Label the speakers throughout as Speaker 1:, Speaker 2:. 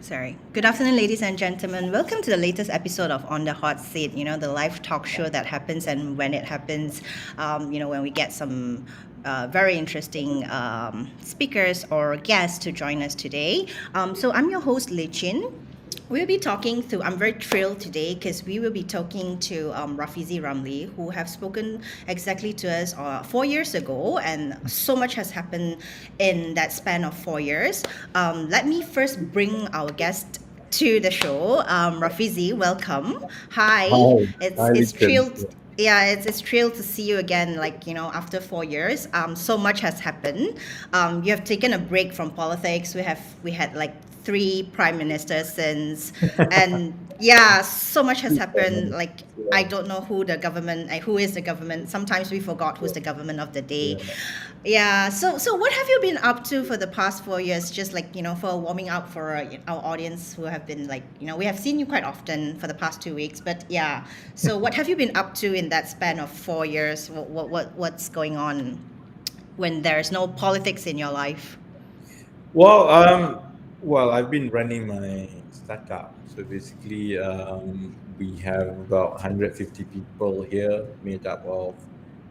Speaker 1: Sorry. Good afternoon, ladies and gentlemen. Welcome to the latest episode of On the Hot Seat, the live talk show that happens, and when it happens, when we get some very interesting speakers or guests to join us today. So I'm your host, Li Chin. I'm very thrilled today because we will be talking to Rafizi Ramli, who have spoken exactly to us 4 years ago, and so much has happened in that span of 4 years. Let me first bring our guest to the show. Rafizi, welcome. Hi.
Speaker 2: Hi,
Speaker 1: It's
Speaker 2: Lichen.
Speaker 1: thrilled. Yeah, it's thrilled to see you again. After 4 years, so much has happened. You have taken a break from politics. We had like 3 prime ministers since, and yeah, so much has happened. Like I don't know who is the government. Sometimes we forgot who's the government of the day.
Speaker 2: Yeah.
Speaker 1: Yeah. So what have you been up to for the past 4 years? Just for warming up for our audience who have been we have seen you quite often for the past 2 weeks. But yeah, so what have you been up to in that span of 4 years? What's going on when there's no politics in your life?
Speaker 2: Well, I've been running my startup. So basically, we have about 150 people here, made up of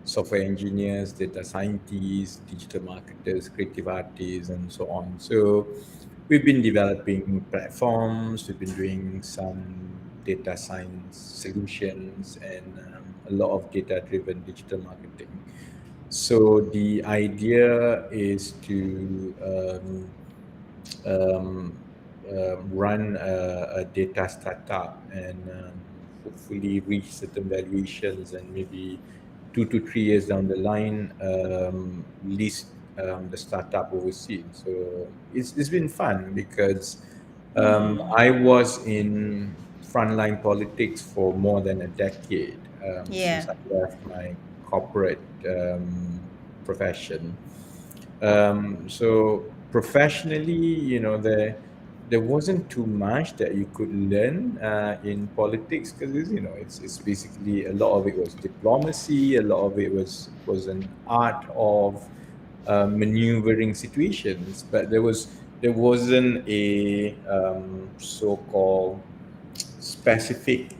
Speaker 2: software engineers, data scientists, digital marketers, creative artists, and so on. So we've been developing platforms. We've been doing some data science solutions and a lot of data-driven digital marketing. So the idea is to run a data startup and hopefully reach certain valuations, and maybe 2 to 3 years down the line list the startup overseas. So it's been fun because I was in frontline politics for more than a decade since
Speaker 1: Yeah.
Speaker 2: I left my corporate profession. So professionally, there wasn't too much that you could learn in politics, because it's basically a lot of it was diplomacy, a lot of it was an art of maneuvering situations, but there wasn't a so-called specific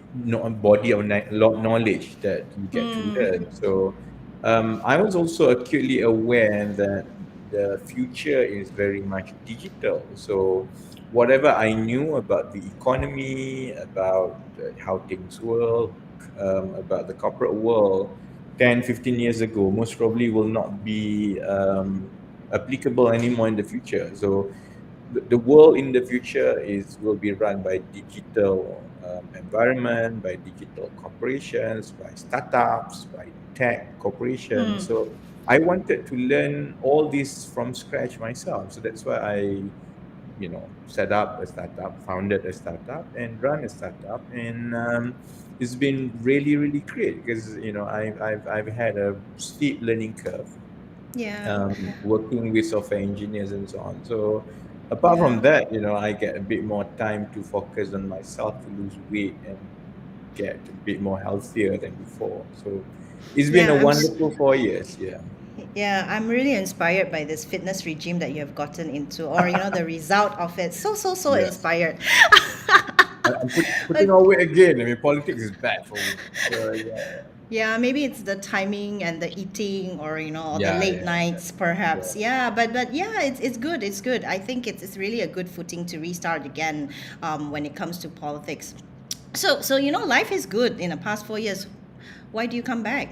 Speaker 2: body of knowledge that you get to learn. So I was also acutely aware that the future is very much digital. So whatever I knew about the economy, about how things work, about the corporate world 10, 15 years ago, most probably will not be applicable anymore in the future. So the world in the future will be run by digital environment, by digital corporations, by startups, by tech corporations. So I wanted to learn all this from scratch myself. So that's why I set up a startup, founded a startup, and run a startup. And it's been really, really great because I've had a steep learning curve,
Speaker 1: Yeah.
Speaker 2: working with software engineers and so on. So apart from that, I get a bit more time to focus on myself, to lose weight and get a bit more healthier than before. So it's been a
Speaker 1: Yeah,
Speaker 2: wonderful 4 years. Yeah.
Speaker 1: yeah, I'm really inspired by this fitness regime that you have gotten into, or the result of it. So
Speaker 2: Yeah.
Speaker 1: inspired.
Speaker 2: I'm putting on weight again. I mean, politics is bad for me. So yeah.
Speaker 1: Yeah, maybe it's the timing and the eating, or or the
Speaker 2: Yeah,
Speaker 1: late
Speaker 2: yeah,
Speaker 1: nights,
Speaker 2: yeah.
Speaker 1: perhaps. Yeah, but yeah, it's good. It's good. I think it's really a good footing to restart again when it comes to politics. So life is good in the past 4 years. Why do you come back?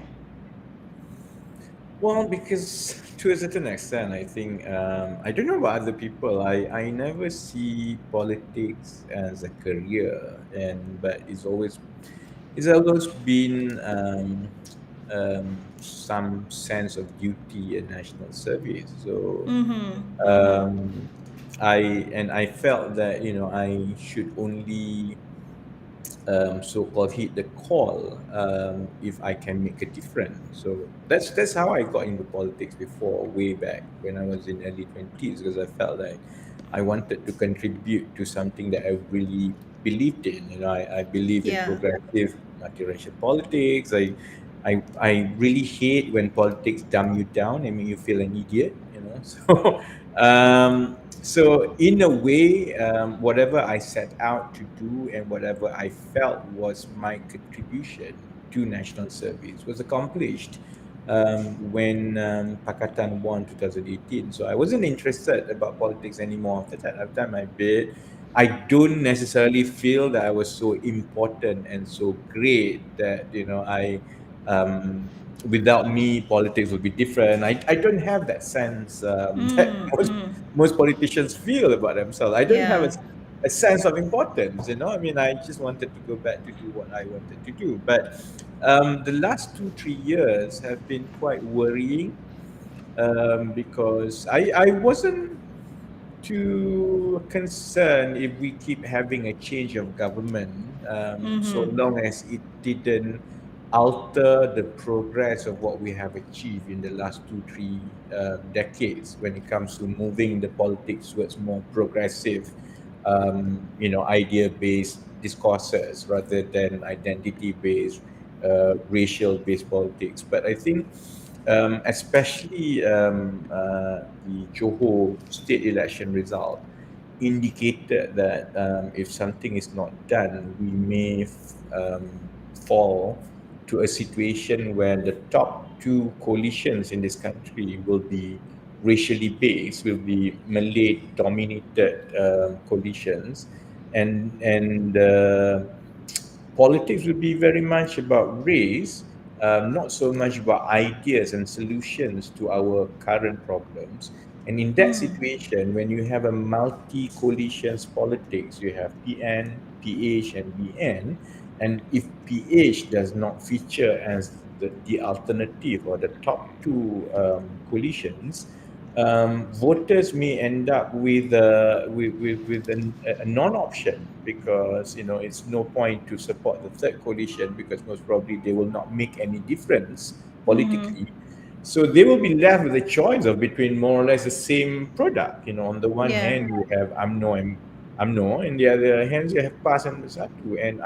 Speaker 2: Well, because to a certain extent, I think I don't know about other people. I never see politics as a career, but it's always been some sense of duty and national service. So um, I felt that I should only so-called hit the call if I can make a difference. So that's how I got into politics before, way back when I was in early 20s, because I felt like I wanted to contribute to something that I really believed in. I believe in
Speaker 1: Yeah.
Speaker 2: progressive multiracial politics. I really hate when politics dumb you down and make you feel an idiot. know. So in a way, whatever I set out to do and whatever I felt was my contribution to national service was accomplished when Pakatan won 2018. So I wasn't interested about politics anymore after that. I've done my bit. I don't necessarily feel that I was so important and so great that without me politics would be different. I don't have that sense that most politicians feel about themselves. I don't have
Speaker 1: Yeah.
Speaker 2: a sense of importance. I mean, I just wanted to go back to do what I wanted to do. But the last 2-3 years have been quite worrying because I wasn't too concerned if we keep having a change of government, so long as it didn't alter the progress of what we have achieved in the last 2-3 decades when it comes to moving the politics towards more progressive, idea-based discourses rather than identity-based, racial-based politics. But I think especially the Johor state election result indicated that if something is not done, we may fall to a situation where the top two coalitions in this country will be racially based, will be Malay-dominated coalitions, and politics will be very much about race, not so much about ideas and solutions to our current problems. And in that situation, when you have a multi-coalitions politics, you have PN, PH, and BN, and if PH does not feature as the alternative or the top two coalitions, voters may end up with a non-option because it's no point to support the third coalition because most probably they will not make any difference politically. So they will be left with a choice of between more or less the same product. On the one
Speaker 1: Yeah.
Speaker 2: hand you have UMNO and UMNO, and the other hand you have PAS and Bersatu, and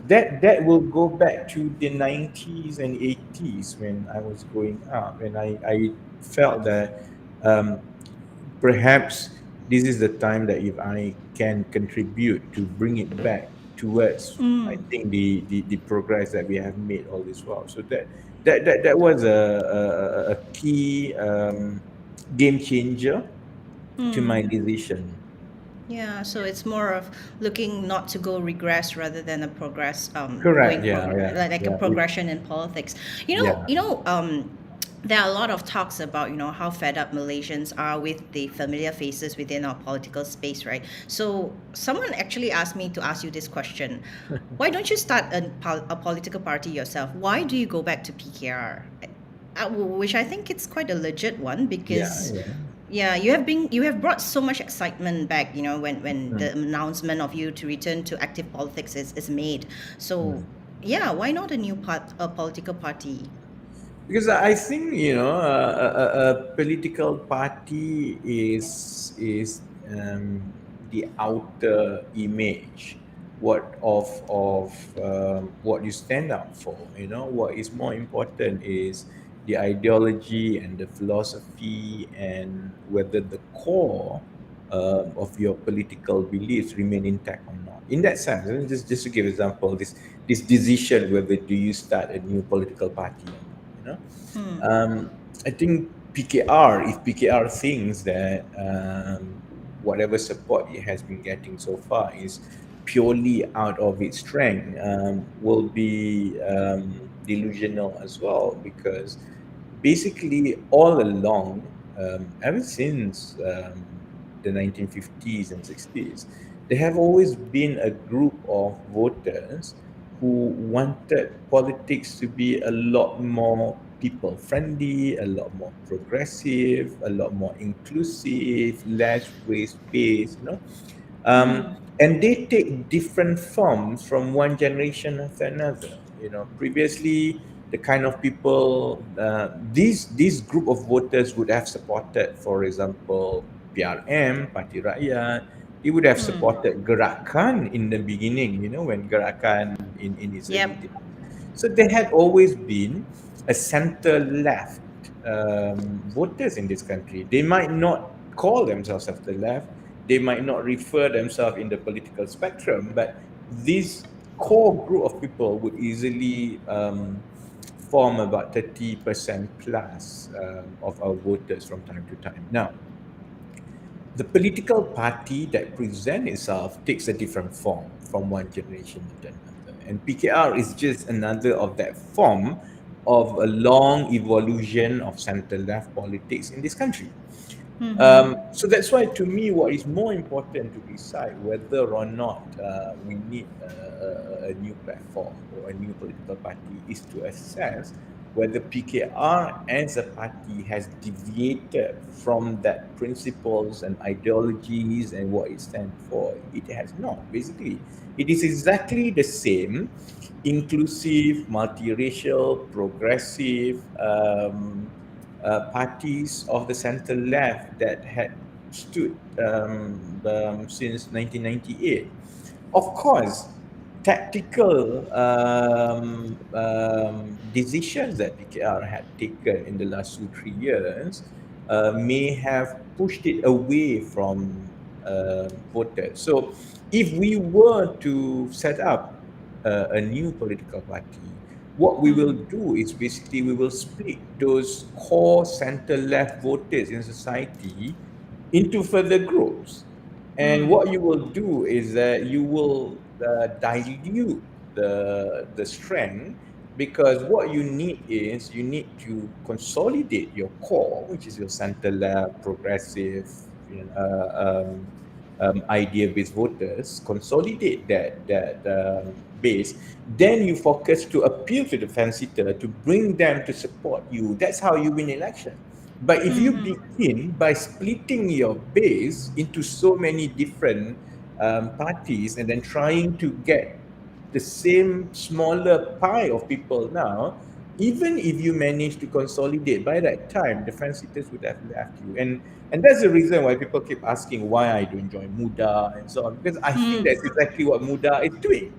Speaker 2: that will go back to the 90s and 80s when I was growing up, and I felt that perhaps this is the time that if I can contribute to bring it back towards, I think the progress that we have made all this while. So that was a key game changer to my decision.
Speaker 1: Yeah, so it's more of looking not to go regress rather than a progress,
Speaker 2: Correct.
Speaker 1: going
Speaker 2: Yeah.
Speaker 1: like a
Speaker 2: Yeah.
Speaker 1: progression in politics.
Speaker 2: Yeah.
Speaker 1: There are a lot of talks about how fed up Malaysians are with the familiar faces within our political space, right? So someone actually asked me to ask you this question: why don't you start a political party yourself? Why do you go back to PKR? Which I think it's quite a legit one because.
Speaker 2: Yeah.
Speaker 1: Yeah, you have brought so much excitement back, when the announcement of you to return to active politics is made. So, yeah, why not a political party?
Speaker 2: Because I think a political party is the outer image of what you stand up for. What is more important is the ideology and the philosophy and whether the core of your political beliefs remain intact or not. In that sense, just to give example, this decision whether do you start a new political party or not. I think if PKR thinks that whatever support it has been getting so far is purely out of its strength, will be delusional as well, because basically all along, ever since the 1950s and 60s, there have always been a group of voters who wanted politics to be a lot more people friendly, a lot more progressive, a lot more inclusive, less race based, and they take different forms from one generation after another. Previously, the kind of people this group of voters would have supported, for example, PRM, Parti Rakyat. They would have supported Gerakan in the beginning, when Gerakan in its early
Speaker 1: Yep.
Speaker 2: days. So there had always been a center left voters in this country. They might not call themselves of the left, they might not refer themselves in the political spectrum, but this core group of people would easily form about 30% plus of our voters from time to time. Now, the political party that presents itself takes a different form from one generation to another. And PKR is just another of that form of a long evolution of center-left politics in this country. So that's why, to me, what is more important to decide whether or not we need a new platform or a new political party is to assess whether PKR as a party has deviated from that principles and ideologies and what it stands for. It has not, basically. It is exactly the same, inclusive, multiracial, progressive parties of the center-left that had stood since 1998. Of course, tactical decisions that PKR had taken in the last 2-3 years may have pushed it away from voters. So if we were to set up a new political party, what we will do is basically we will split those core center-left voters in society into further groups. And what you will do is that you will dilute the strength, because what you need is you need to consolidate your core, which is your center-left, progressive, idea-based voters, consolidate that base. Then you focus to appeal to the fence-sitter to bring them to support you. That's how you win election. But if you begin by splitting your base into so many different parties and then trying to get the same smaller pie of people now, even if you manage to consolidate, by that time, the fence-sitters would have left you. And that's the reason why people keep asking why I don't join Muda and so on, because I think that's exactly what Muda is doing.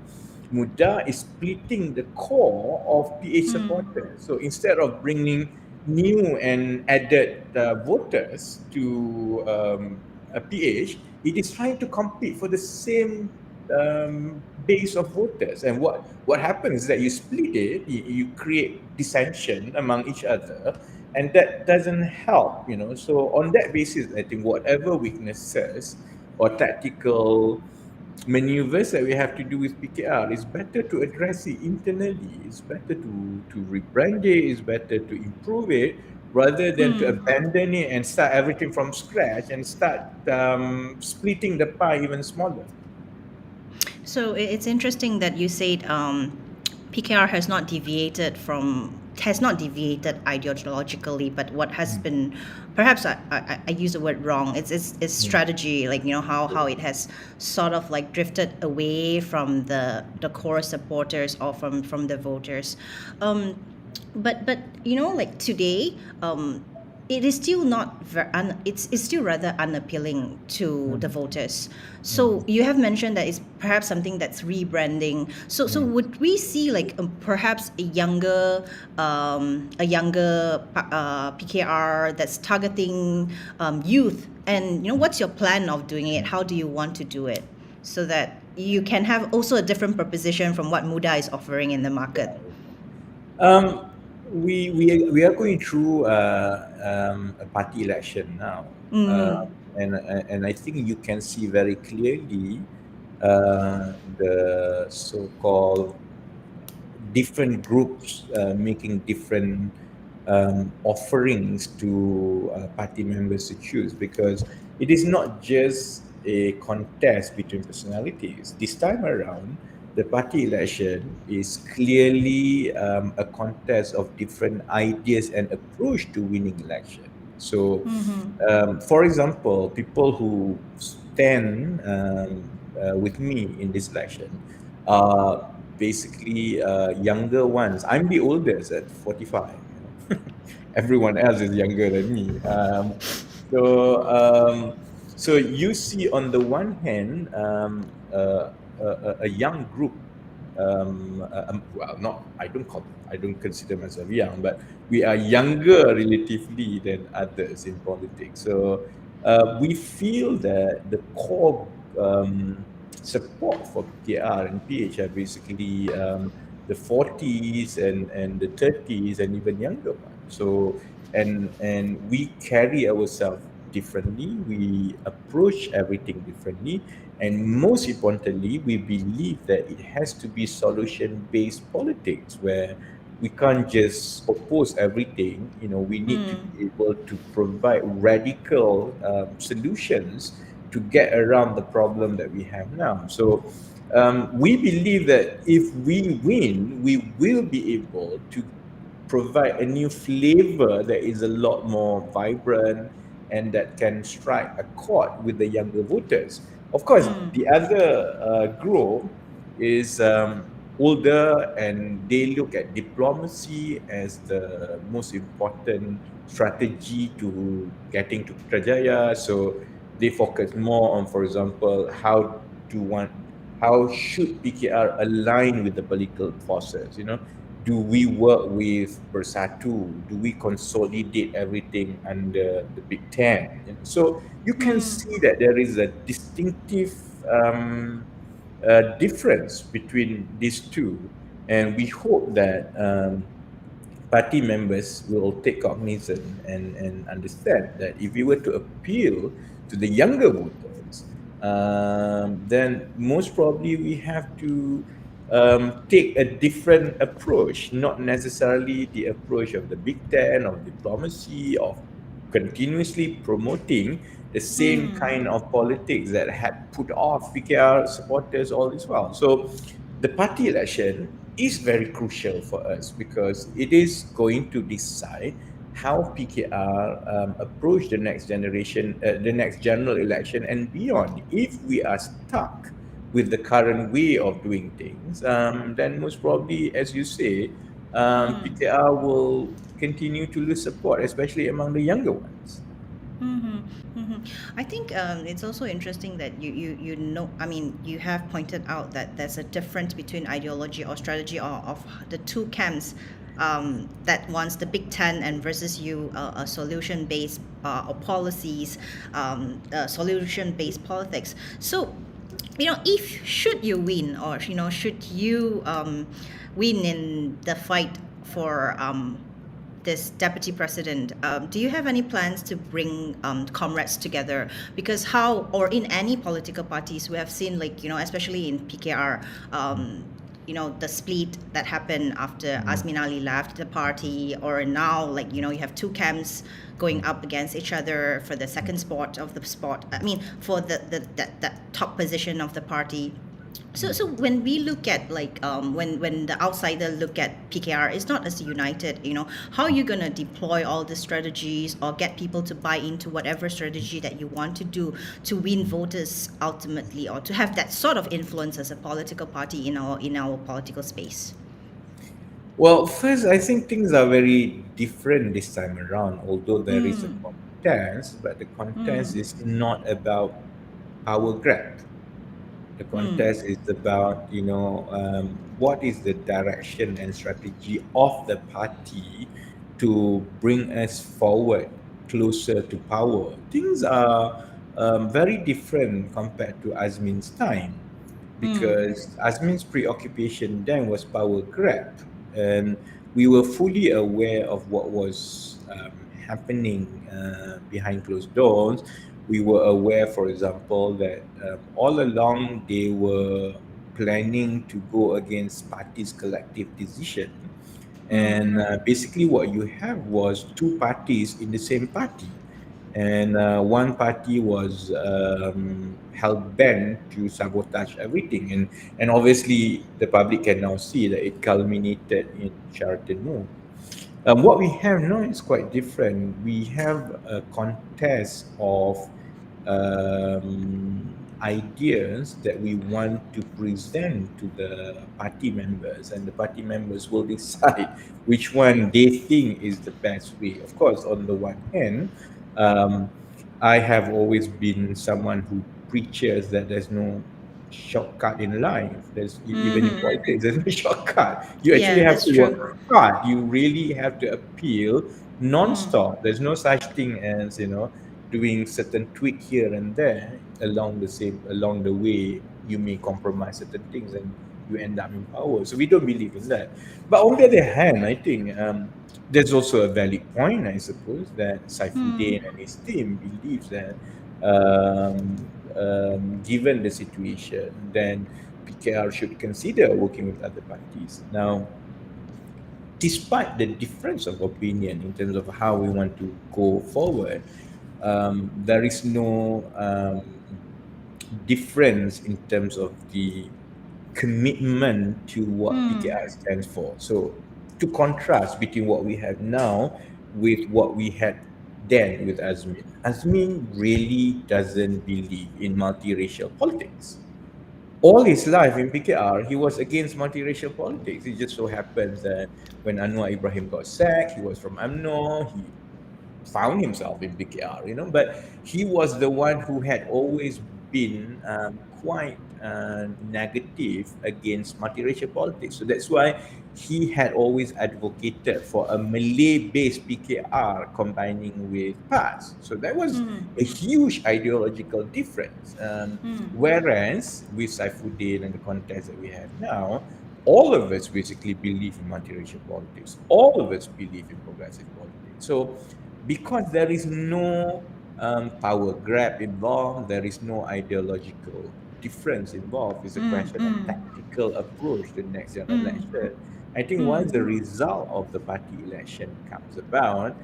Speaker 2: Muda is splitting the core of PH supporters. So instead of bringing new and added voters to a PH, it is trying to compete for the same base of voters. And what happens is that you split it, you create dissension among each other, and that doesn't help, So on that basis, I think whatever weaknesses or tactical maneuvers that we have to do with PKR, it's better to address it internally. It's better to rebrand it. It's better to improve it rather than to abandon it and start everything from scratch and start splitting the pie even smaller.
Speaker 1: So it's interesting that you said PKR has not deviated ideologically, but what has been, perhaps I use the word wrong, it's strategy, like how it has sort of like drifted away from the core supporters or from the voters, but like today, it is still not it's still rather unappealing to the voters. So you have mentioned that it's perhaps something that's rebranding. So would we see like perhaps a younger PKR that's targeting youth? And what's your plan of doing it? How do you want to do it so that you can have also a different proposition from what Muda is offering in the market?
Speaker 2: We are going through a party election now, and I think you can see very clearly the so-called different groups making different offerings to party members to choose, because it is not just a contest between personalities. This time around, the party election is clearly a contest of different ideas and approach to winning election. So, for example, people who stand with me in this election are basically younger ones. I'm the oldest at 45. Everyone else is younger than me. So you see on the one hand a young group well, not I don't consider myself young, but we are younger relatively than others in politics. So we feel that the core support for PKR and PH are basically the 40s and the 30s and even younger ones. So and we carry ourselves differently. We approach everything differently, and most importantly, we believe that it has to be solution-based politics where we can't just oppose everything. We need to be able to provide radical solutions to get around the problem that we have now. So we believe that if we win, we will be able to provide a new flavor that is a lot more vibrant and that can strike a chord with the younger voters. Of course, the other group is older, and they look at diplomacy as the most important strategy to getting to Putrajaya. So they focus more on, for example, how should PKR align with the political forces? Do we work with Bersatu? Do we consolidate everything under the Big Ten? So you can see that there is a distinctive difference between these two, and we hope that party members will take cognizance and understand that if we were to appeal to the younger voters, then most probably we have to take a different approach, not necessarily the approach of the Big Ten, of diplomacy, of continuously promoting the same kind of politics that had put off PKR supporters all this while. So the party election is very crucial for us because it is going to decide how PKR approach the next generation, the next general election and beyond. If we are stuck with the current way of doing things, then most probably, as you say, PKR will continue to lose support, especially among the younger ones.
Speaker 1: I think it's also interesting that you have pointed out that there's a difference between ideology or strategy of the two camps, that wants the Big Ten and versus a solution-based or policies, solution-based politics. So, if should you win, or should you win in the fight for this deputy president, do you have any plans to bring comrades together? Because or in any political parties, we have seen, especially in PKR, the split that happened after Azmin Ali left the party, or now, you have two camps going up against each other for the second spot. For the top position of the party. So when we look at when the outsider look at PKR, it's not as united. How are you gonna deploy all the strategies or get people to buy into whatever strategy that you want to do to win voters ultimately, or to have that sort of influence as a political party in our political space?
Speaker 2: Well, first, I think things are very different this time around. Although there is a contest, but the contest is not about power grab. The contest is about, what is the direction and strategy of the party to bring us forward closer to power. Things are very different compared to Azmin's time, because Azmin's preoccupation then was power grab, and we were fully aware of what was happening behind closed doors. We were aware, for example, that all along they were planning to go against parties' collective decision. And basically what you have was two parties in the same party. And one party was hell-bent to sabotage everything. And obviously the public can now see that it culminated in Sheraton Move. What we have now is quite different. We have a contest of ideas that we want to present to the party members, and the party members will decide which one they think is the best way. Of course, on the one hand, I have always been someone who preaches that there's no shortcut in life. Even in politics, there's no shortcut. You actually
Speaker 1: Yeah,
Speaker 2: have
Speaker 1: that's
Speaker 2: to
Speaker 1: true.
Speaker 2: work hard. You really have to appeal non-stop. There's no such thing as doing certain tweak here and there along the way. You may compromise certain things and you end up in power. So we don't believe in that. But on the other hand, I think there's also a valid point, I suppose, that Saifuddin and his team believes that given the situation, then PKR should consider working with other parties. Now, despite the difference of opinion in terms of how we want to go forward, there is no difference in terms of the commitment to what PKR stands for. So, to contrast between what we have now with what we had then with Azmin. Azmin really doesn't believe in multiracial politics. All his life in PKR, he was against multiracial politics. It just so happens that when Anwar Ibrahim got sacked, he was from UMNO, he found himself in PKR, but he was the one who had always been quite negative against multiracial politics. So that's why he had always advocated for a Malay-based PKR combining with PAS. So that was a huge ideological difference. Whereas with Saifuddin and the context that we have now, all of us basically believe in multiracial politics. All of us believe in progressive politics. So because there is no power grab involved, there is no ideological difference involved. It's a question of tactical approach to the next general election. I think once the result of the party election comes about,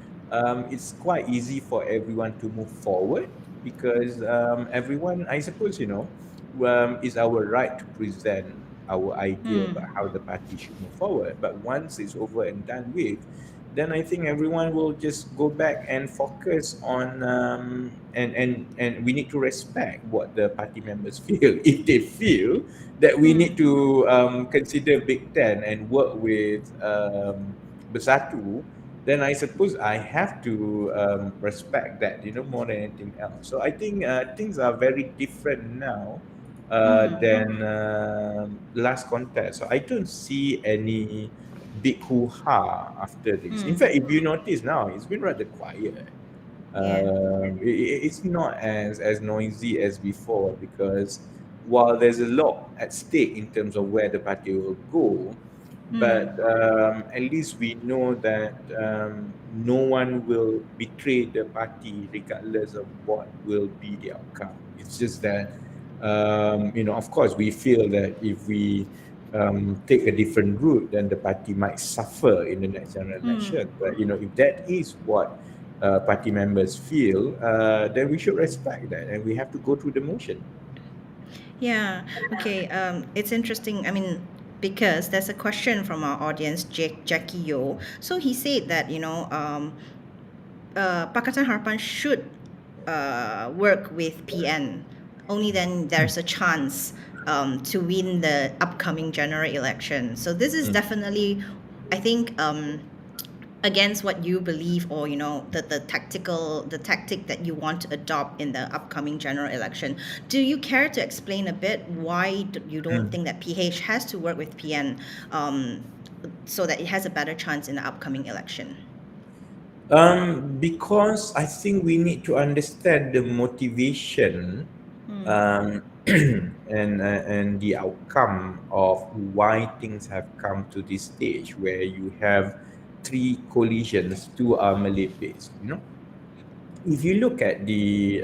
Speaker 2: it's quite easy for everyone to move forward because everyone, I suppose, it's our right to present our idea about how the party should move forward. But once it's over and done with, then I think everyone will just go back and focus on and we need to respect what the party members feel. If they feel that we need to consider Big Ten and work with Bersatu, then I suppose I have to respect that, more than anything else. So I think things are very different now than last contest. So I don't see any big hoo-ha after this. In fact, if you notice now, it's been rather quiet. It's not as noisy as before because while there's a lot at stake in terms of where the party will go, but at least we know that no one will betray the party regardless of what will be the outcome. It's just that, of course, we feel that if we take a different route, then the party might suffer in the next general election. But if that is what party members feel, then we should respect that, and we have to go through the motion.
Speaker 1: Yeah. Okay. It's interesting. I mean, because there's a question from our audience, Jackie Yo. So he said that Pakatan Harapan should work with PN. Only then there's a chance to win the upcoming general election. So this is definitely, I think, against what you believe or the tactic that you want to adopt in the upcoming general election. Do you care to explain a bit why you don't think that PH has to work with PN so that it has a better chance in the upcoming election?
Speaker 2: Because I think we need to understand the motivation and the outcome of why things have come to this stage where you have 3 coalitions, 2 are Malay-based. If you look at the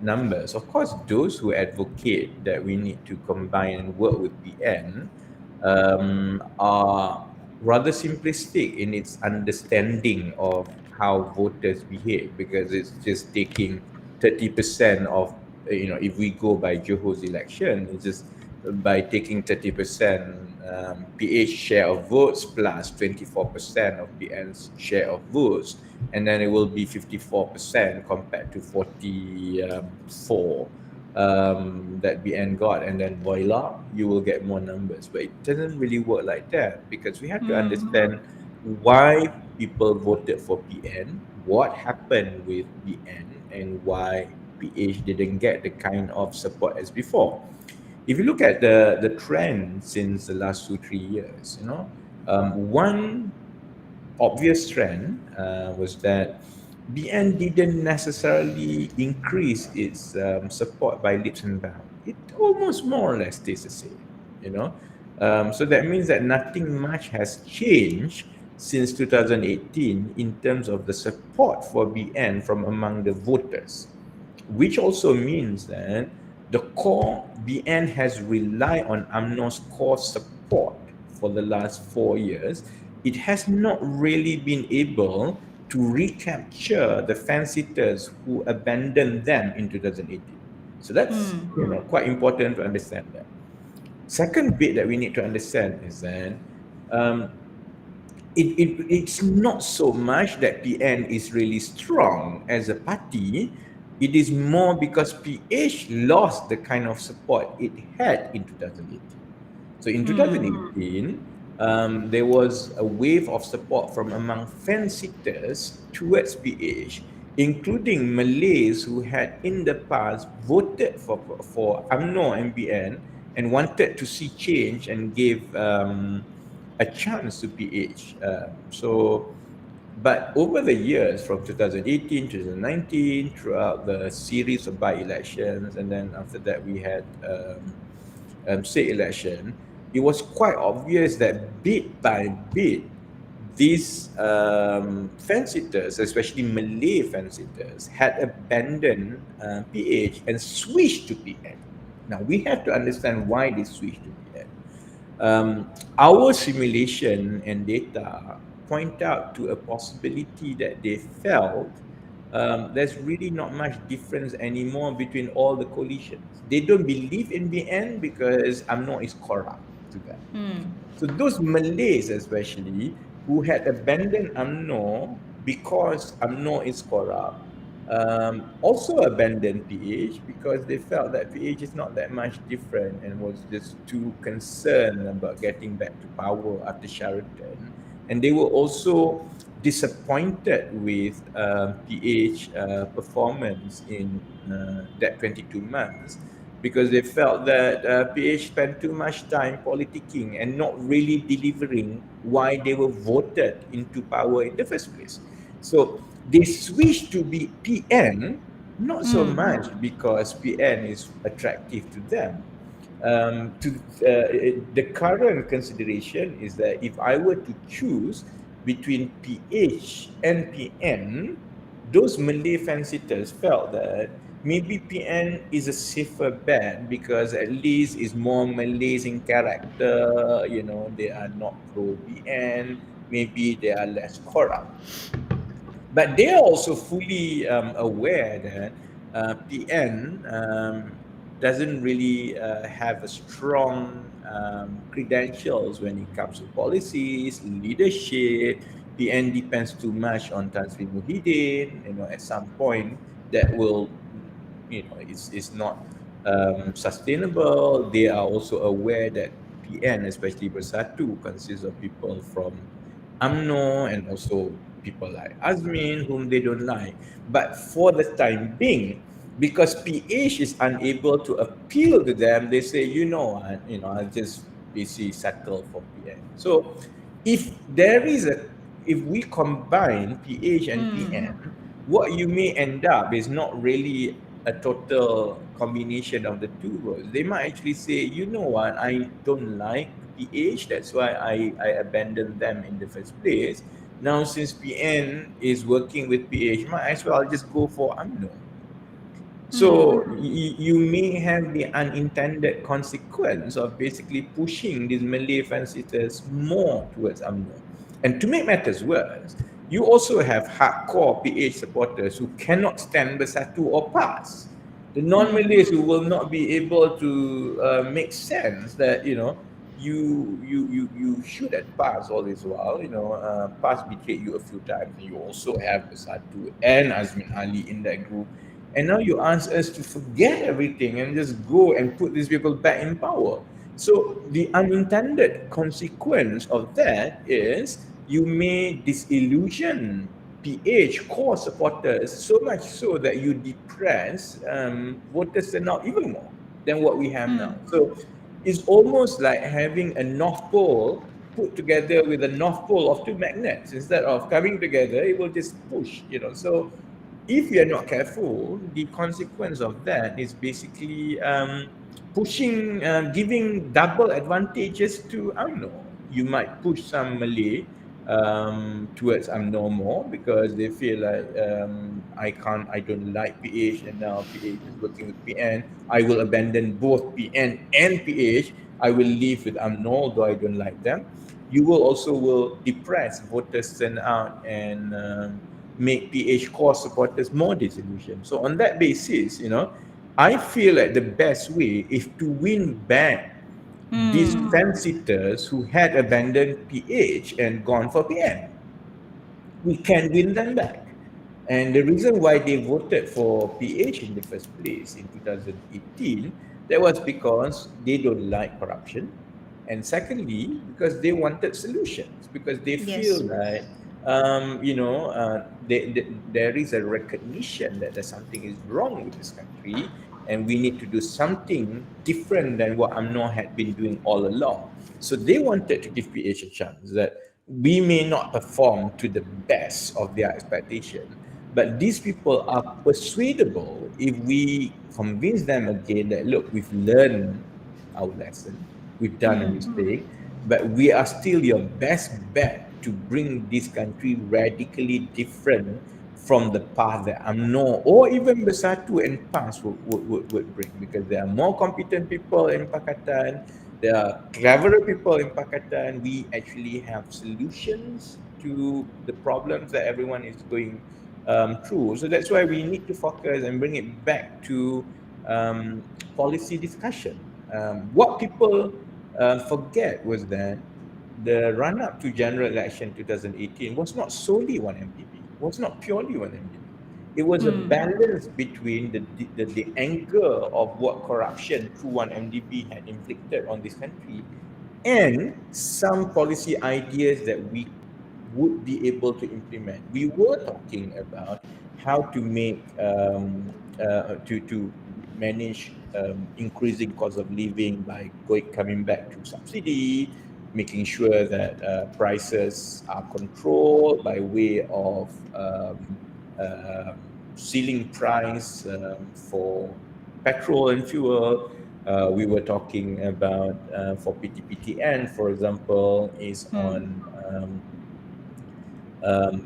Speaker 2: numbers, of course, those who advocate that we need to combine and work with PN are rather simplistic in its understanding of how voters behave, because it's just taking 30% of, if we go by Johor's election, it's just by taking 30% PH share of votes plus 24% of PN's share of votes, and then it will be 54% compared to 44 that BN got, and then voila, you will get more numbers. But it doesn't really work like that, because we have to understand why people voted for PN, what happened with PN, and why PH didn't get the kind of support as before. If you look at the trend since the last 2-3 years, one obvious trend was that BN didn't necessarily increase its support by leaps and bounds. It almost more or less stays the same, So that means that nothing much has changed since 2018 in terms of the support for BN from among the voters, which also means that the core BN has relied on UMNO's core support for the last 4 years. It has not really been able to recapture the fan-sitters who abandoned them in 2018. So that's quite important to understand that. Second bit that we need to understand is that it's not so much that PN is really strong as a party. It is more because PH lost the kind of support it had in 2018. So in 2018, there was a wave of support from among fan-sitters towards PH, including Malays who had in the past voted for UMNO and BN and wanted to see change and gave a chance to PH. But over the years, from 2018 to 2019, throughout the series of by-elections, and then after that we had state election, it was quite obvious that bit by bit, these fan-sitters, especially Malay fan-sitters, had abandoned PH and switched to PN. Now, we have to understand why they switched to PN. Our simulation and data point out to a possibility that they felt there's really not much difference anymore between all the coalitions. They don't believe in BN because UMNO is corrupt to them. So those Malays especially who had abandoned UMNO because UMNO is corrupt also abandoned PH because they felt that PH is not that much different and was just too concerned about getting back to power after Sheraton. And they were also disappointed with PH performance in that 22 months because they felt that PH spent too much time politicking and not really delivering why they were voted into power in the first place. So they switched to be PN, not so much because PN is attractive to them. The current consideration is that if I were to choose between PH and PN, those Malay fan-sitters felt that maybe PN is a safer bet because at least it's more Malays in character, they are not pro-PN, maybe they are less corrupt. But they are also fully aware that PN doesn't really have a strong credentials when it comes to policies, leadership. PN depends too much on Tan Sri Muhyiddin. At some point that will, it's not sustainable. They are also aware that PN, especially Bersatu, consists of people from UMNO and also people like Azmin, whom they don't like. But for the time being, because PH is unable to appeal to them, they say, I'll just basically settle for PN. So if we combine PH and PN, what you may end up is not really a total combination of the two votes. They might actually say, I don't like PH, that's why I abandoned them in the first place. Now, since PN is working with PH, might as well just go for UMNO. So you may have the unintended consequence of basically pushing these Malay fan-sitters more towards UMNO. And to make matters worse, you also have hardcore PH supporters who cannot stand Bersatu or PAS. The non-Malays who will not be able to make sense that, you should have PAS all this while. PAS betrayed you a few times. You also have Bersatu and Azmin Ali in that group. And now you ask us to forget everything and just go and put these people back in power. So the unintended consequence of that is you may disillusion PH core supporters, so much so that you depress voters turnout even more than what we have now. So it's almost like having a North Pole put together with a North Pole of two magnets. Instead of coming together, it will just push, So if you're not careful, the consequence of that is basically pushing, giving double advantages to UMNO. You might push some Malay towards UMNO more because they feel like I don't like PH, and now PH is working with PN. I will abandon both PN and PH. I will leave with UMNO, although I don't like them. You will depress voters turnout and make PH core supporters more disillusioned. So on that basis, I feel like the best way is to win back these fence-sitters who had abandoned PH and gone for PN. We can win them back. And the reason why they voted for PH in the first place in 2018, that was because they don't like corruption. And secondly, because they wanted solutions, because they feel like, there is a recognition that there's something is wrong with this country, and we need to do something different than what UMNO had been doing all along. So they wanted to give PH a chance, that we may not perform to the best of their expectation, but these people are persuadable if we convince them again that, look, we've learned our lesson, we've done a mistake, but we are still your best bet to bring this country radically different from the path that UMNO or even Bersatu and PAS would bring, because there are more competent people in Pakatan, there are cleverer people in Pakatan. We actually have solutions to the problems that everyone is going through. So that's why we need to focus and bring it back to policy discussion. What people forget was that the run-up to general election 2018 was not solely one MDB, was not purely one MDB. It was a balance between the anger of what corruption through one MDB had inflicted on this country and some policy ideas that we would be able to implement. We were talking about how to make to manage increasing cost of living by coming back to subsidy, making sure that prices are controlled by way of ceiling price for petrol and fuel. We were talking about for PTPTN, for example, is on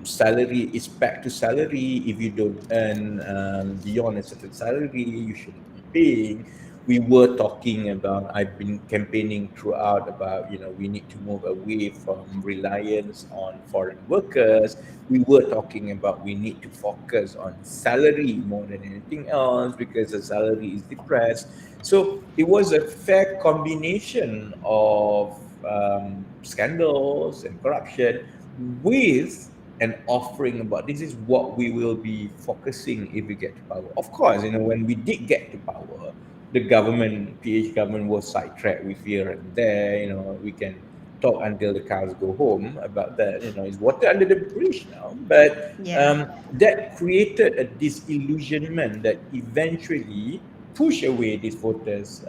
Speaker 2: salary, is back to salary. If you don't earn beyond a certain salary, you shouldn't be paying. We were talking about, I've been campaigning throughout about, we need to move away from reliance on foreign workers. We were talking about we need to focus on salary more than anything else because the salary is depressed. So it was a fair combination of scandals and corruption with an offering about this is what we will be focusing if we get to power. Of course, when we did get to power, the government, PH government, was sidetracked with here and there. We can talk until the cows go home about that. It's water under the bridge now. But that created a disillusionment that eventually pushed away these voters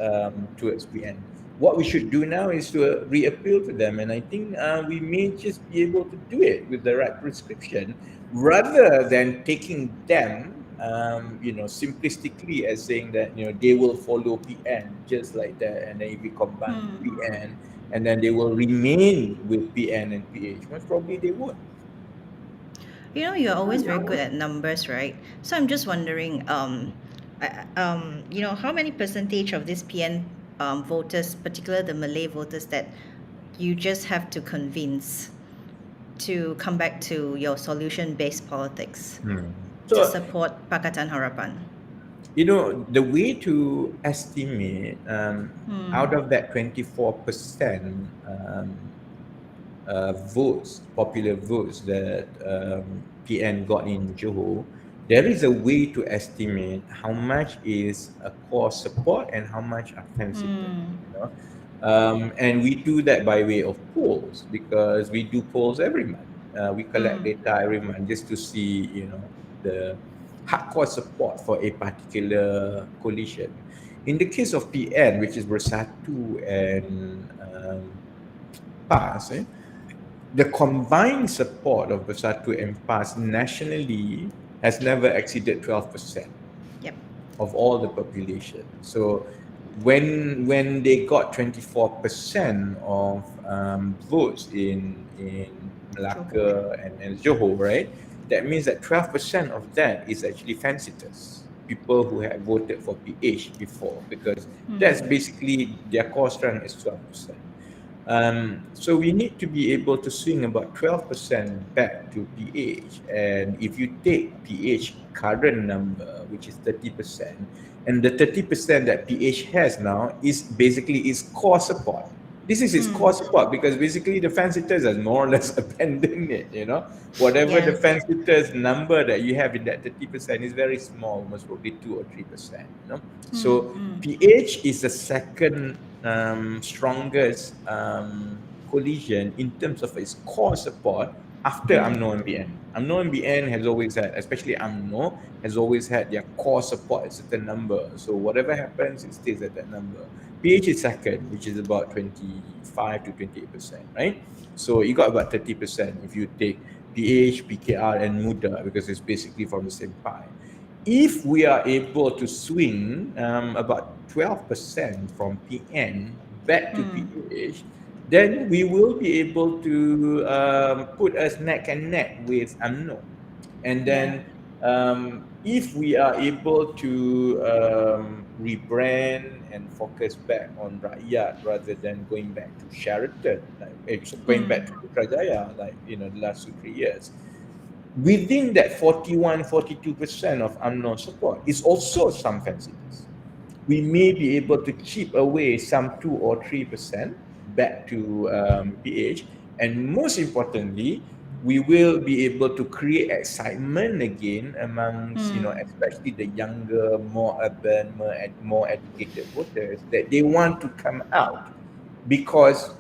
Speaker 2: towards PN. What we should do now is to reappeal to them, and I think we may just be able to do it with the right prescription, rather than taking them, simplistically as saying that they will follow PN just like that, and then if we combine PN, and then they will remain with PN and PH. Most probably they would.
Speaker 1: You're always very good at numbers, right? So I'm just wondering, how many percentage of this PN voters, particularly the Malay voters, that you just have to convince to come back to your solution-based politics to support Pakatan Harapan?
Speaker 2: The way to estimate out of that 24% votes, popular votes that PN got in Johor, there is a way to estimate how much is a core support and how much are fancy. And we do that by way of polls, because we do polls every month. we collect data every month just to see, the hardcore support for a particular coalition. In the case of PN, which is Bersatu and PAS, the combined support of Bersatu and PAS nationally has never exceeded 12%.
Speaker 1: Yep.
Speaker 2: Of all the population. So when they got 24% of votes in Malacca and Johor, right? That means that 12% of that is actually fan-sitters, people who have voted for PH before, because that's basically their core strength is 12%. So we need to be able to swing about 12% back to PH, and if you take PH current number, which is 30%, and the 30% that PH has now is basically its core support. This is its core support, because basically the fan-sitters has more or less abandoned it, Whatever the fan-sitters number that you have in that 30% is very small, most probably 2 or 3%, So PH is the second strongest coalition in terms of its core support after UMNO and BN. UMNO and BN has always had, especially UMNO, has always had their core support at a certain number. So whatever happens, it stays at that number. PH is second, which is about 25 to 28%, right? So you got about 30% if you take PH, PKR, and MUDA, because it's basically from the same pie. If we are able to swing about 12% from PN back to PH, then we will be able to put us neck and neck with UMNO. And then if we are able to rebrand and focus back on Rakyat rather than going back to Sheraton, going back to Putrajaya, the last 2-3 years, within that 41-42% of UMNO support is also some fan-sitters. We may be able to chip away some 2 or 3% back to PH, and most importantly, we will be able to create excitement again amongst, especially the younger, more urban, more educated voters, that they want to come out, because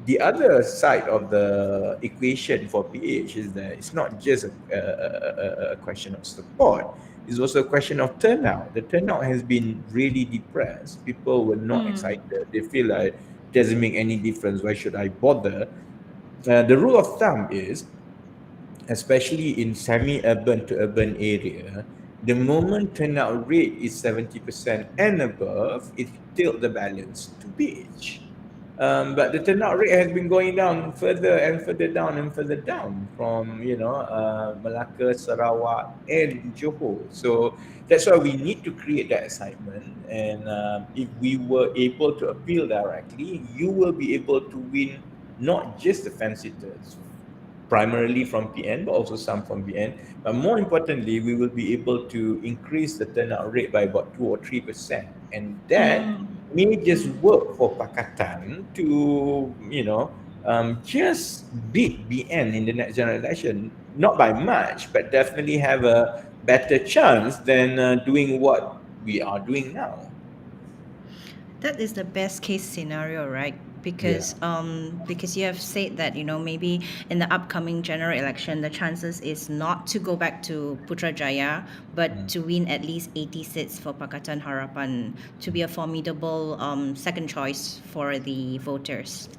Speaker 2: the other side of the equation for PH is that it's not just a question of support, it's also a question of turnout. The turnout has been really depressed. People were not excited. They feel like it doesn't make any difference. Why should I bother? The rule of thumb is, especially in semi-urban to urban area, the moment turnout rate is 70% and above, it tilts the balance to PH. But the turnout rate has been going down further and further down and further down from, Malacca, Sarawak, and Johor. So that's why we need to create that excitement. And if we were able to appeal directly, you will be able to win not just the fan-sitters, primarily from PN, but also some from BN. But more importantly, we will be able to increase the turnout rate by about 2 or 3%. And that may just work for Pakatan to, just beat BN in the next general election. Not by much, but definitely have a better chance than doing what we are doing now.
Speaker 1: That is the best case scenario, right? Because you have said that maybe in the upcoming general election the chances is not to go back to Putrajaya, but to win at least 80 seats for Pakatan Harapan, to be a formidable second choice for the voters.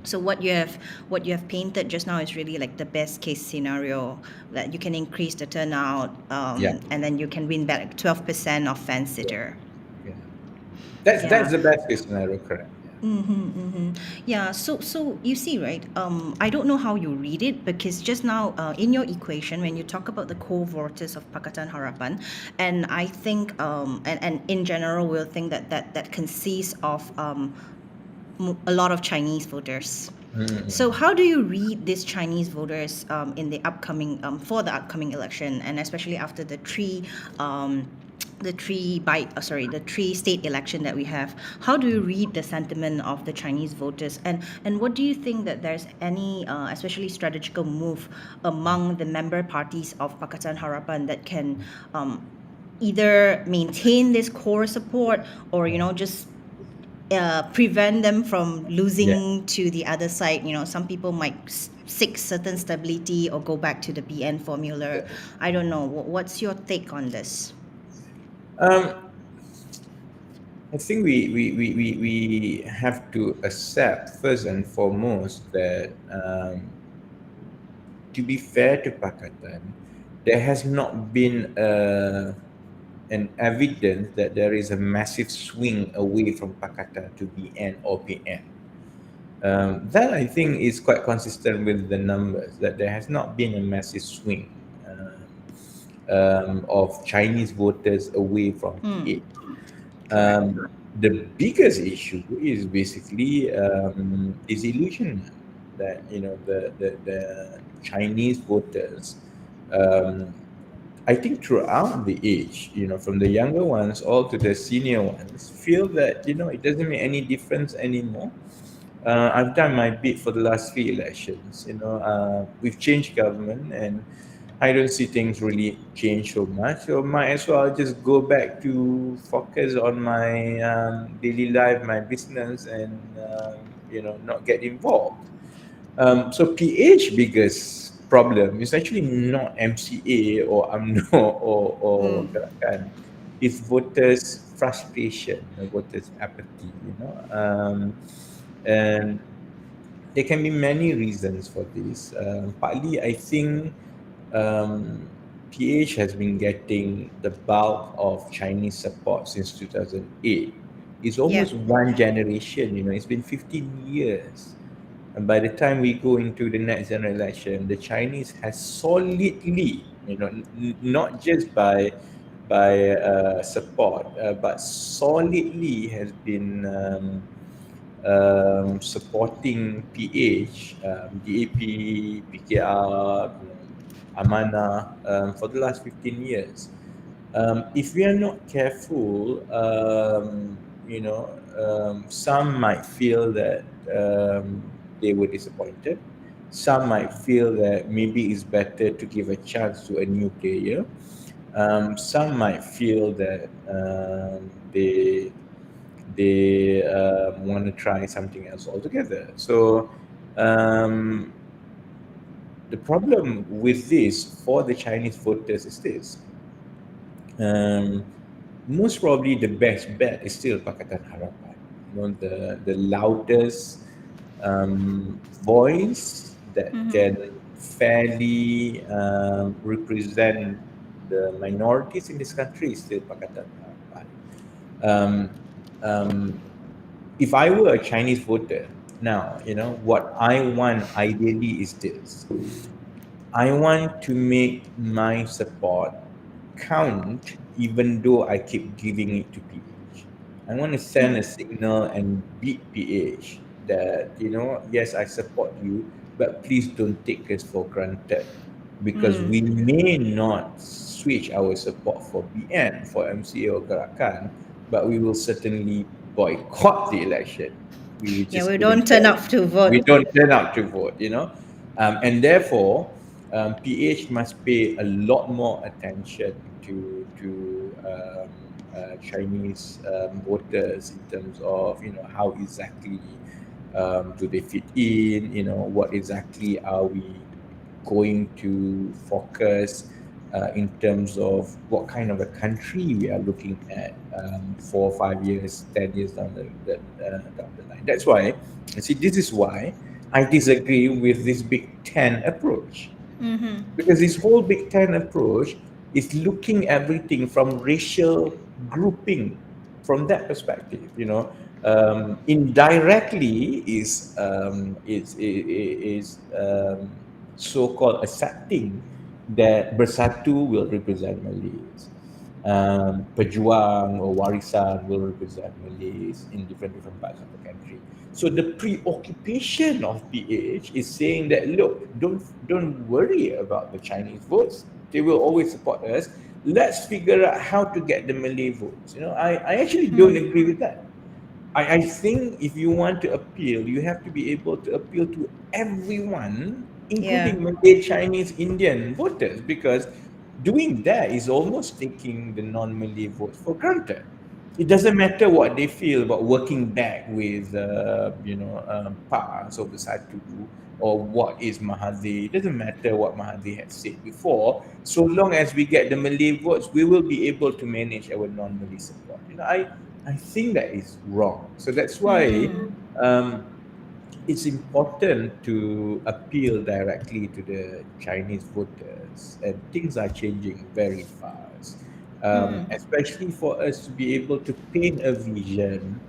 Speaker 1: So what you have painted just now is really like the best case scenario, that you can increase the turnout and then you can win back 12% of fan-sitter.
Speaker 2: That's the best case scenario, correct?
Speaker 1: Yeah, so you see, right? I don't know how you read it, because just now in your equation, when you talk about the co-voters of Pakatan Harapan, and I think and in general we'll think that consists of a lot of Chinese voters. So how do you read these Chinese voters in the upcoming for the upcoming election, and especially after the three state election that we have? How do you read the sentiment of the Chinese voters, and what do you think that there's any especially strategical move among the member parties of Pakatan Harapan that can either maintain this core support, or just prevent them from
Speaker 2: Yeah.
Speaker 1: losing to the other side. Some people might seek certain stability or go back to the BN formula. I don't know. What's your take on this?
Speaker 2: Um, I think we have to accept first and foremost that to be fair to Pakatan, there has not been an evidence that there is a massive swing away from Pakatan to BN or PN. That I think is quite consistent with the numbers, that there has not been a massive swing of Chinese voters away from PH. The biggest issue is basically disillusionment that the Chinese voters, I think throughout the age, from the younger ones all to the senior ones, feel that it doesn't make any difference anymore. I've done my bit for the last 3 elections. We've changed government, and I don't see things really change so much. So might as well just go back to focus on my daily life, my business, and not get involved. So PH biggest problem is actually not MCA or UMNO or Gerakan. It's voters' frustration, voters' apathy. And there can be many reasons for this. Partly, I think PH has been getting the bulk of Chinese support since 2008. It's almost one generation, it's been 15 years. And by the time we go into the next general election, the Chinese has solidly, not just by support, but solidly has been supporting PH, DAP, PKR, Amanah for the last 15 years. If we are not careful, some might feel that they were disappointed. Some might feel that maybe it's better to give a chance to a new player. Some might feel that they want to try something else altogether. So the problem with this for the Chinese voters is this. Most probably the best bet is still Pakatan Harapan. The loudest voice that can fairly represent the minorities in this country is still Pakatan Harapan. If I were a Chinese voter now, what I want ideally is this. I want to make my support count even though I keep giving it to PH. I want to send a signal and beat PH that, yes, I support you, but please don't take us for granted, because we may not switch our support for BN, for MCA or Gerakan, but we will certainly boycott the election. We
Speaker 1: don't turn up to vote.
Speaker 2: We don't turn out to vote, and therefore, PH must pay a lot more attention to Chinese voters in terms of how exactly do they fit in, what exactly are we going to focus in terms of what kind of a country we are looking at 4 or 5 years, 10 years down the line. That's why, this is why I disagree with this Big Ten approach. Because this whole Big Ten approach is looking everything from racial grouping from that perspective. Indirectly is so-called accepting that Bersatu will represent Malays. Pejuang or Warisan will represent Malays in different parts of the country. So the preoccupation of PH is saying that, look, don't worry about the Chinese votes. They will always support us. Let's figure out how to get the Malay votes. I actually don't agree with that. I think if you want to appeal, you have to be able to appeal to everyone, including Malay, Chinese, Indian voters, because doing that is almost taking the non-Malay votes for granted. it doesn't matter what they feel about working back with PAS or Bersatu or what is Mahathir. It doesn't matter what Mahathir had said before. So long as we get the Malay votes, we will be able to manage our non-Malay support. I think that is wrong. So that's why it's important to appeal directly to the Chinese voters, and things are changing very fast. Especially for us to be able to paint a vision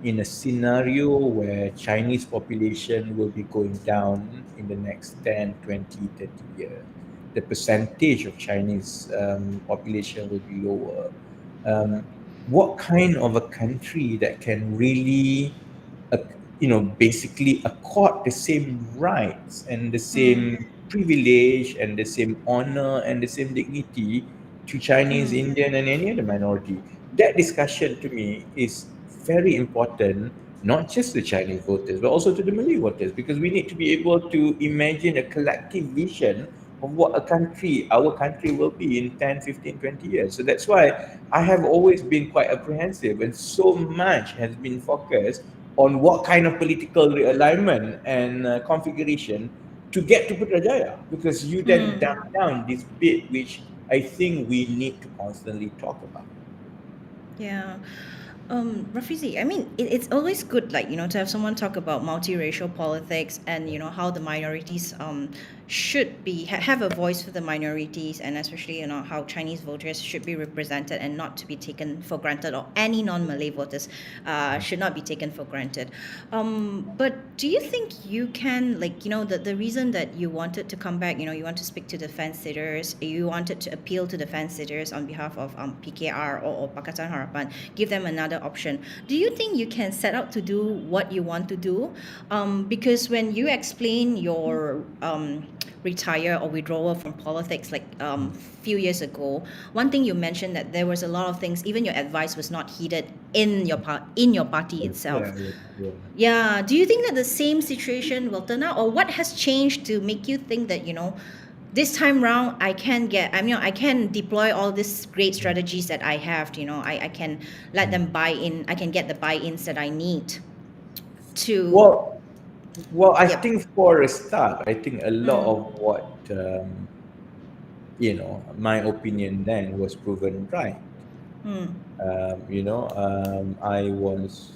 Speaker 2: in a scenario where Chinese population will be going down in the next 10, 20, 30 years. The percentage of Chinese population will be lower. What kind of a country that can really basically accord the same rights and the same privilege and the same honor and the same dignity to Chinese, Indian, and any other minority. That discussion to me is very important, not just to Chinese voters, but also to the Malay voters, because we need to be able to imagine a collective vision of what our country will be in 10, 15, 20 years. So that's why I have always been quite apprehensive, and so much has been focused on what kind of political realignment and configuration to get to Putrajaya, because you then dumb down this bit which I think we need to constantly talk about.
Speaker 1: Yeah. Rafizi, I mean, it's always good, like, to have someone talk about multiracial politics and, how the minorities should be have a voice for the minorities, and especially, how Chinese voters should be represented and not to be taken for granted, or any non-Malay voters should not be taken for granted. But do you think you can, like, the reason that you wanted to come back, you want to speak to the fence sitters, you wanted to appeal to the fence sitters on behalf of PKR or Pakatan Harapan, give them another option. Do you think you can set out to do what you want to do? Because when you explain your retire or withdrawal from politics, like few years ago, one thing you mentioned that there was a lot of things, even your advice was not heeded in your party itself. Yeah. Do you think that the same situation will turn out, or what has changed to make you think that this time round I can deploy all these great strategies that I have, I can let them buy in, I can get the buy-ins that I need to.
Speaker 2: Well, I think for a start, I think a lot of what my opinion then was proven right. I was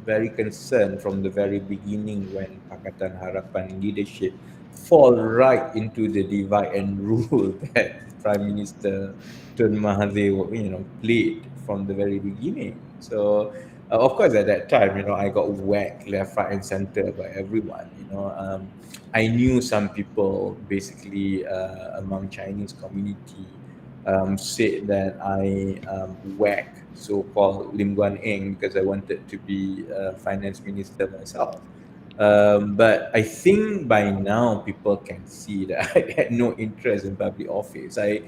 Speaker 2: very concerned from the very beginning when Pakatan Harapan leadership fall right into the divide and rule that Prime Minister Tun Mahathir played from the very beginning. So of course at that time I got whacked left, right, and center by everyone. I knew some people basically among Chinese community said that I whacked so-called Lim Guan Eng because I wanted to be finance minister myself. But I think by now people can see that I had no interest in public office. I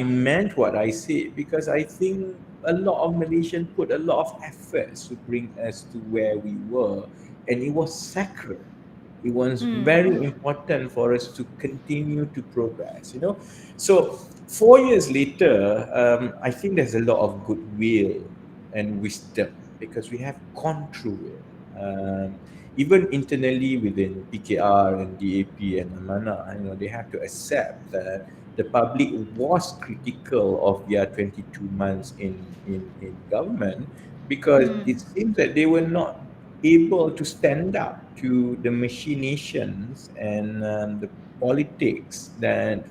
Speaker 2: meant what I said because I think a lot of Malaysians put a lot of effort to bring us to where we were, and it was sacred. It was very important for us to continue to progress. So 4 years later, I think there's a lot of goodwill and wisdom because we have gone through it. Even internally within PKR and DAP and Amanah, they have to accept that the public was critical of their 22 months in government because it seems that they were not able to stand up to the machinations and the politics that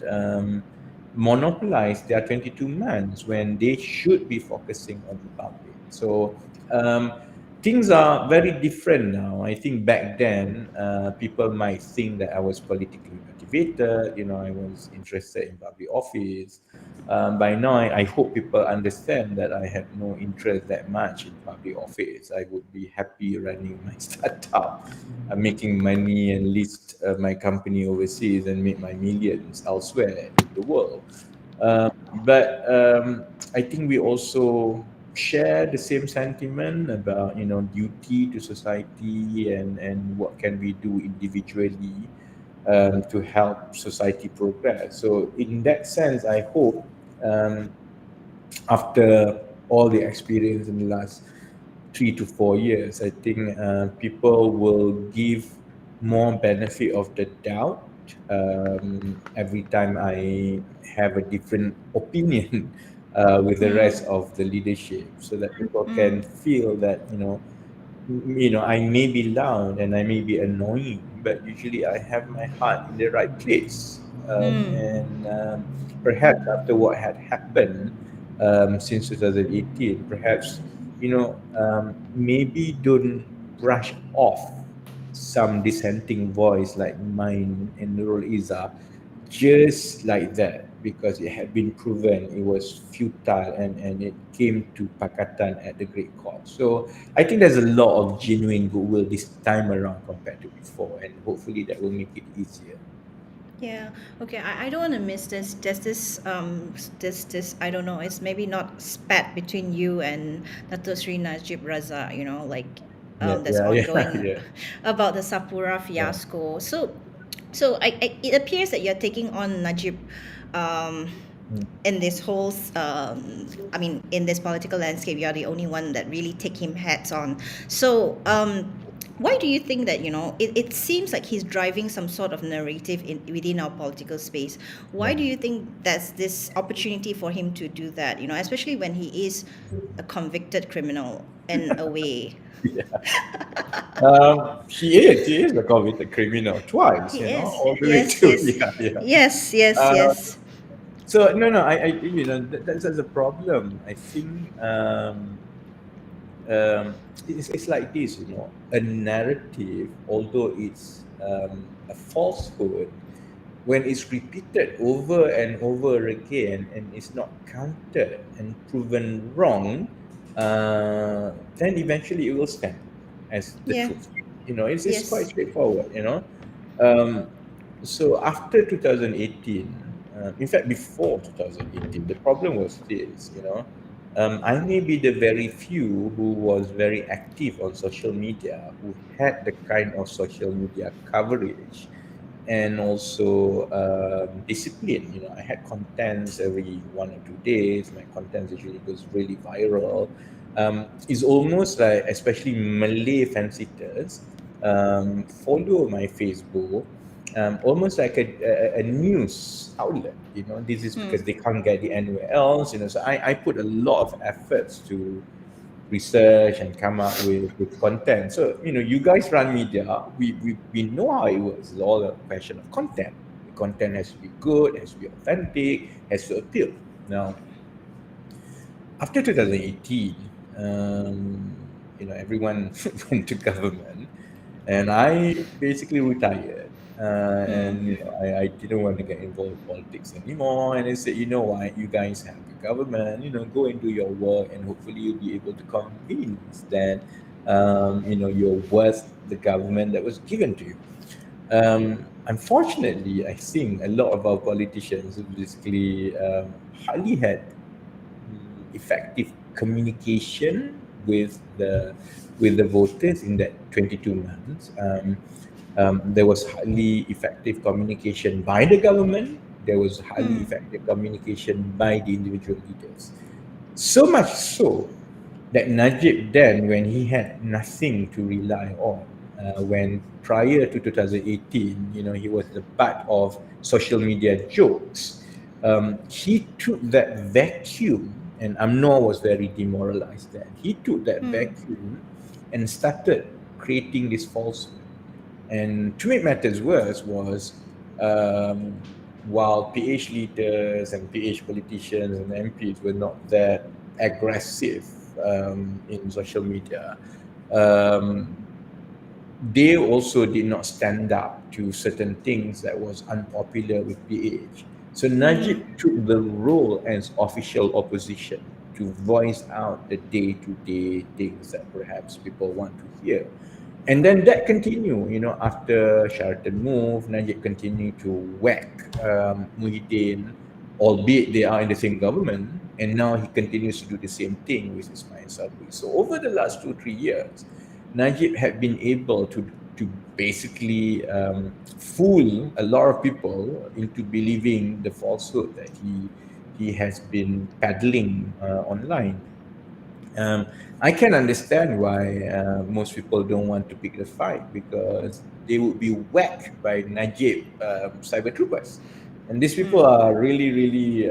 Speaker 2: monopolize their 22 months when they should be focusing on the public. So things are very different now. I think back then, people might think that I was politically motivated, I was interested in public office. By now, I hope people understand that I had no interest that much in public office. I would be happy running my startup, making money and list my company overseas and make my millions elsewhere in the world. But I think we also share the same sentiment about duty to society and what can we do individually to help society progress. So in that sense, I hope after all the experience in the last 3 to 4 years, I think people will give more benefit of the doubt every time I have a different opinion with the rest of the leadership, so that people can feel that I may be loud and I may be annoying, but usually I have my heart in the right place. And perhaps after what had happened since 2018, perhaps maybe don't brush off some dissenting voice like mine and Nurul Izzah just like that, because it had been proven it was futile, and it came to Pakatan at the Great Court. So I think there's a lot of genuine goodwill this time around compared to before, and hopefully that will make it easier.
Speaker 1: Yeah. Okay. I don't want to miss this. There's this. I don't know. It's maybe not spat between you and Dato Sri Najib Razak. That's ongoing
Speaker 2: yeah.
Speaker 1: about the Sapura fiasco. So it appears that you're taking on Najib. In this whole, in this political landscape, you're the only one that really take him heads on. So, why do you think that it seems like he's driving some sort of narrative within our political space? Why do you think that's this opportunity for him to do that? Especially when he is a convicted criminal in a way.
Speaker 2: He is a convicted criminal twice,
Speaker 1: He is.
Speaker 2: all the way
Speaker 1: Yes.
Speaker 2: to
Speaker 1: Yes. Yes.
Speaker 2: So no, I that's a problem. I think it's like this, a narrative, although it's a falsehood, when it's repeated over and over again and it's not countered and proven wrong, then eventually it will stand as the truth. It's quite straightforward. So after 2018, in fact, before 2018, the problem was this. I may be the very few who was very active on social media, who had the kind of social media coverage and also discipline. I had contents every 1 or 2 days. My contents usually goes really viral. It's almost like, especially Malay fancitas, follow my Facebook, almost like a news outlet. This is because they can't get it anywhere else. So I put a lot of efforts to research and come up with content. So you guys run media, we know how it works. It's all a question of content. The content has to be good, has to be authentic, has to appeal. Now, after 2018, everyone went to government, and I basically retired. And I didn't want to get involved in politics anymore. And I said, what, you guys have the government, go and do your work, and hopefully you'll be able to convince that you're worth the government that was given to you. Unfortunately, I think a lot of our politicians basically hardly had effective communication with the voters in that 22 months. There was highly effective communication by the government. There was highly effective communication by the individual leaders. So much so that Najib then, when he had nothing to rely on, when prior to 2018, he was the butt of social media jokes, he took that vacuum, and UMNO was very demoralized then. He took that vacuum and started creating this falsehood. And to make matters worse was, while PH leaders and PH politicians and MPs were not that aggressive in social media, they also did not stand up to certain things that was unpopular with PH. So Najib took the role as official opposition to voice out the day-to-day things that perhaps people want to hear. And then that continued, after Sheraton moved, Najib continued to whack Muhyiddin, albeit they are in the same government, and now he continues to do the same thing with Ismail Sabri. So over the last 2-3 years, Najib had been able to basically fool a lot of people into believing the falsehood that he has been peddling online. I can understand why most people don't want to pick the fight, because they would be whacked by Najib cyber troopers. And these people are really, really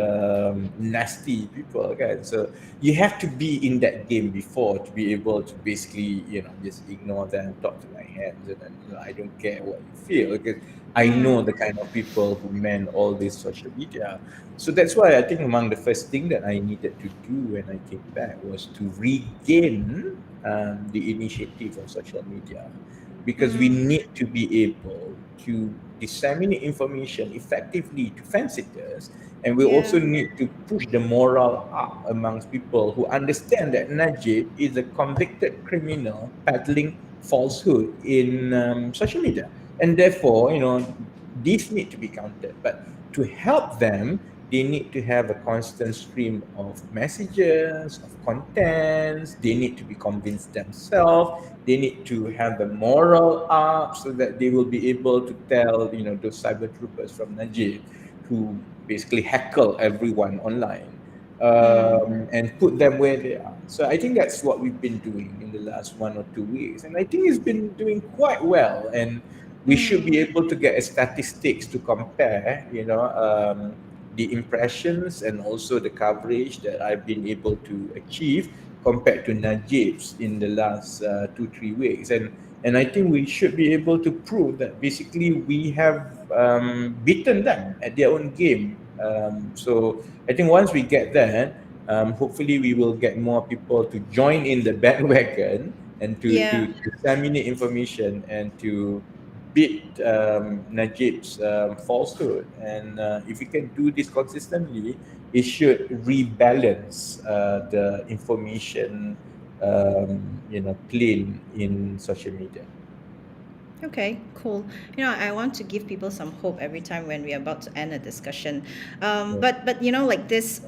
Speaker 2: nasty people, okay? So you have to be in that game before to be able to basically, just ignore them, talk to my hands, and then, I don't care what you feel, because I know the kind of people who man all this social media. So that's why I think among the first thing that I needed to do when I came back was to regain the initiative of social media, because we need to be able to disseminate information effectively to fence-sitters, and we also need to push the morale up amongst people who understand that Najib is a convicted criminal peddling falsehood in social media, and therefore, these need to be counted. But to help them, they need to have a constant stream of messages, of contents. They need to be convinced themselves. They need to have the moral up so that they will be able to tell, those cyber troopers from Najib who basically heckle everyone online, and put them where they are. So I think that's what we've been doing in the last 1 or 2 weeks. And I think it's been doing quite well. And we should be able to get statistics to compare, the impressions and also the coverage that I've been able to achieve compared to Najib's in the last 2-3 weeks. And I think we should be able to prove that basically we have beaten them at their own game. So I think once we get that, hopefully we will get more people to join in the bandwagon and to disseminate information and to beat Najib's falsehood. And if we can do this consistently, it should rebalance the information plane in social media.
Speaker 1: Okay, cool. I want to give people some hope every time when we're about to end a discussion. But like this,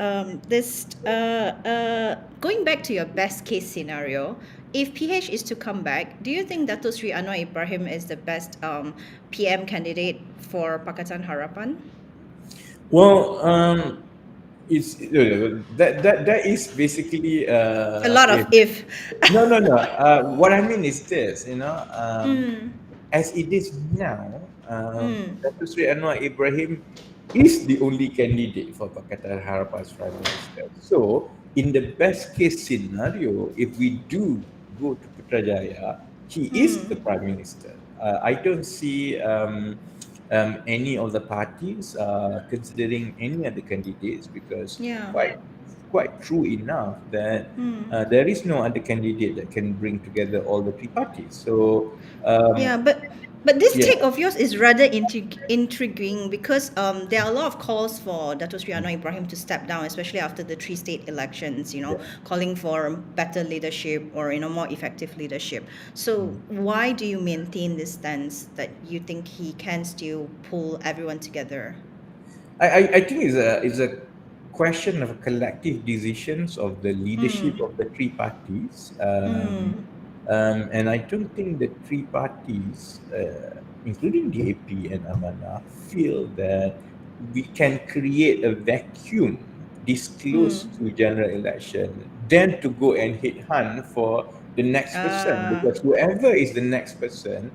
Speaker 1: going back to your best case scenario, if PH is to come back, do you think Dato Sri Anwar Ibrahim is the best PM candidate for Pakatan Harapan?
Speaker 2: Well, it's that is basically
Speaker 1: A lot of if.
Speaker 2: No. What I mean is this, as it is now, Dato Sri Anwar Ibrahim is the only candidate for Pakatan Harapan's Prime Minister. So, in the best case scenario, if we do go to Putrajaya, he is the Prime Minister. I don't see any of the parties considering any other candidates, because quite true enough that there is no other candidate that can bring together all the three parties. So
Speaker 1: but this take of yours is rather intriguing, because there are a lot of calls for Dato Sri Anwar Ibrahim to step down, especially after the 3 state elections, calling for better leadership or more effective leadership. So why do you maintain this stance that you think he can still pull everyone together?
Speaker 2: I think it's a question of collective decisions of the leadership of the three parties. And I don't think the three parties, including DAP and Amanah, feel that we can create a vacuum this close to general election, then to go and hit hunt for the next person, because whoever is the next person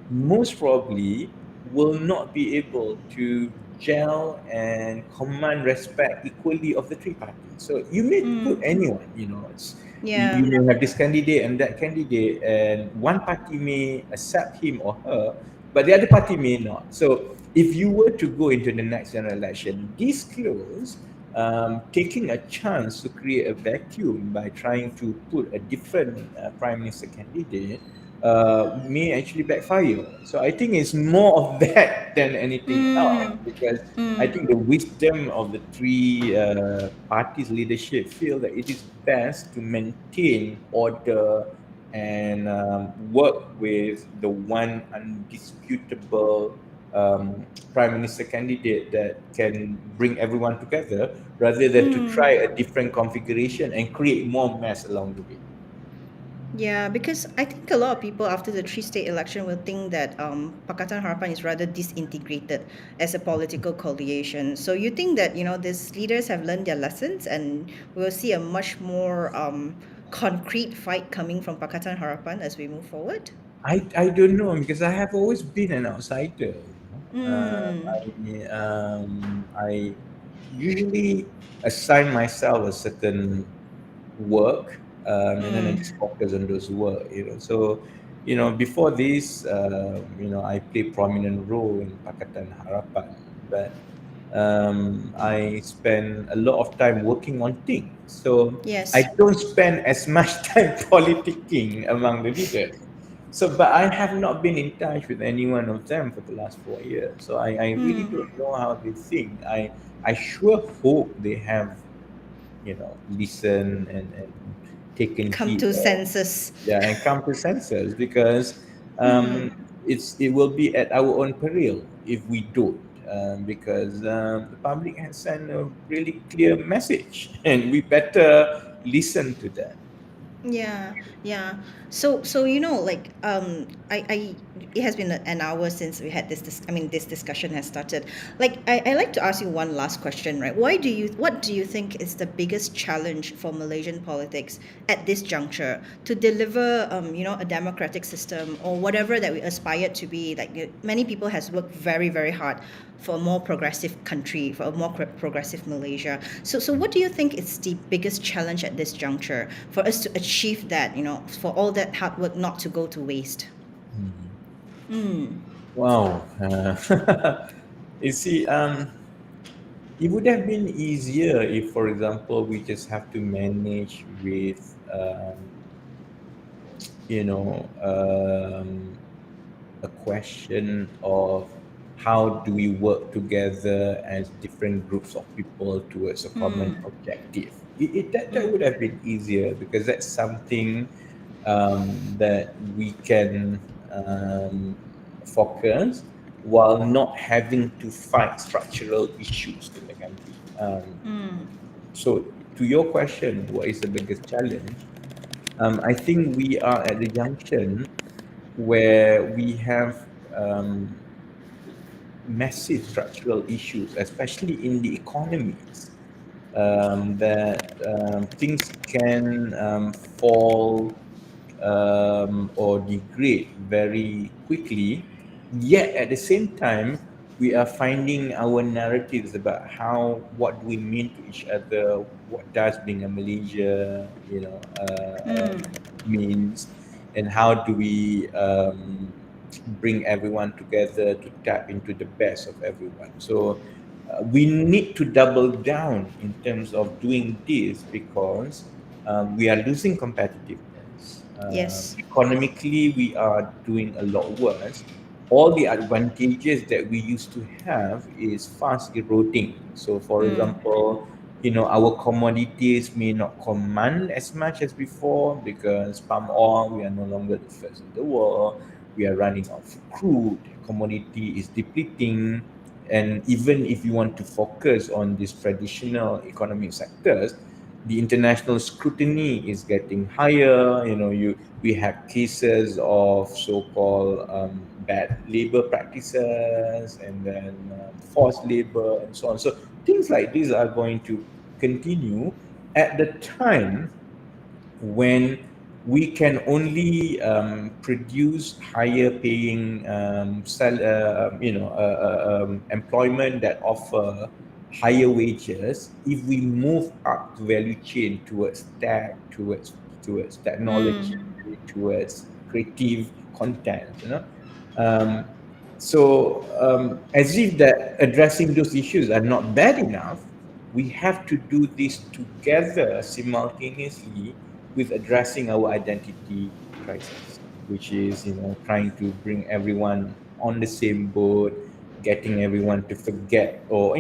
Speaker 2: most probably will not be able to gel and command respect equally of the three parties. So you may put anyone, it's you may have this candidate and that candidate, and one party may accept him or her, but the other party may not. So if you were to go into the next general election this close, taking a chance to create a vacuum by trying to put a different prime minister candidate may actually backfire. So I think it's more of that than anything else, because I think the wisdom of the three parties' leadership feel that it is best to maintain order and work with the one undisputable prime minister candidate that can bring everyone together, rather than to try a different configuration and create more mess along the way.
Speaker 1: Yeah, because I think a lot of people after the 3 state election will think that Pakatan Harapan is rather disintegrated as a political coalition. So you think that these leaders have learned their lessons, and we'll see a much more concrete fight coming from Pakatan Harapan as we move forward?
Speaker 2: I don't know, because I have always been an outsider. I usually assign myself a certain work, and then I just focus on those work. So before this, I play prominent role in Pakatan Harapan, but I spend a lot of time working on things. So
Speaker 1: Yes.
Speaker 2: I don't spend as much time politicking among the leaders. So, but I have not been in touch with any one of them for the last 4 years. So I really don't know how they think. I sure hope they have, listened and taken
Speaker 1: Come
Speaker 2: heed
Speaker 1: to
Speaker 2: of,
Speaker 1: senses.
Speaker 2: and come to senses, because it will be at our own peril if we don't. Because the public has sent a really clear message, and we better listen to that.
Speaker 1: Yeah, yeah. So like I it has been an hour since we had this discussion has started. Like I like to ask you one last question, right? What do you think is the biggest challenge for Malaysian politics at this juncture to deliver a democratic system or whatever that we aspire to be? Like many people has worked very, very hard for a more progressive country, for a more progressive Malaysia. So what do you think is the biggest challenge at this juncture for us to achieve that, for all that hard work not to go to waste?
Speaker 2: Wow. You see, it would have been easier if, for example, we just have to manage with, a question of how do we work together as different groups of people towards a common objective. That would have been easier, because that's something that we can focus while not having to fight structural issues in the country. So, to your question, what is the biggest challenge? I think we are at the junction where we have massive structural issues, especially in the economies, that things can fall or degrade very quickly. Yet at the same time, we are finding our narratives about what do we mean to each other, what does being a Malaysia, means, and how do we bring everyone together to tap into the best of everyone. So we need to double down in terms of doing this, because we are losing competitiveness.
Speaker 1: Yes.
Speaker 2: Economically, we are doing a lot worse. All the advantages that we used to have is fast eroding. So, for example, our commodities may not command as much as before, because palm oil, we are no longer the first in the world. We are running out of crude. Commodity is depleting. And even if you want to focus on these traditional economic sectors, the international scrutiny is getting higher. We have cases of so-called bad labor practices, and then forced labor, and so on. So things like these are going to continue at the time when we can only produce higher paying employment that offer higher wages if we move up the value chain towards tech, towards technology, towards creative content. As if that addressing those issues are not bad enough, we have to do this together simultaneously with addressing our identity crisis, which is trying to bring everyone on the same boat, getting everyone to forget, or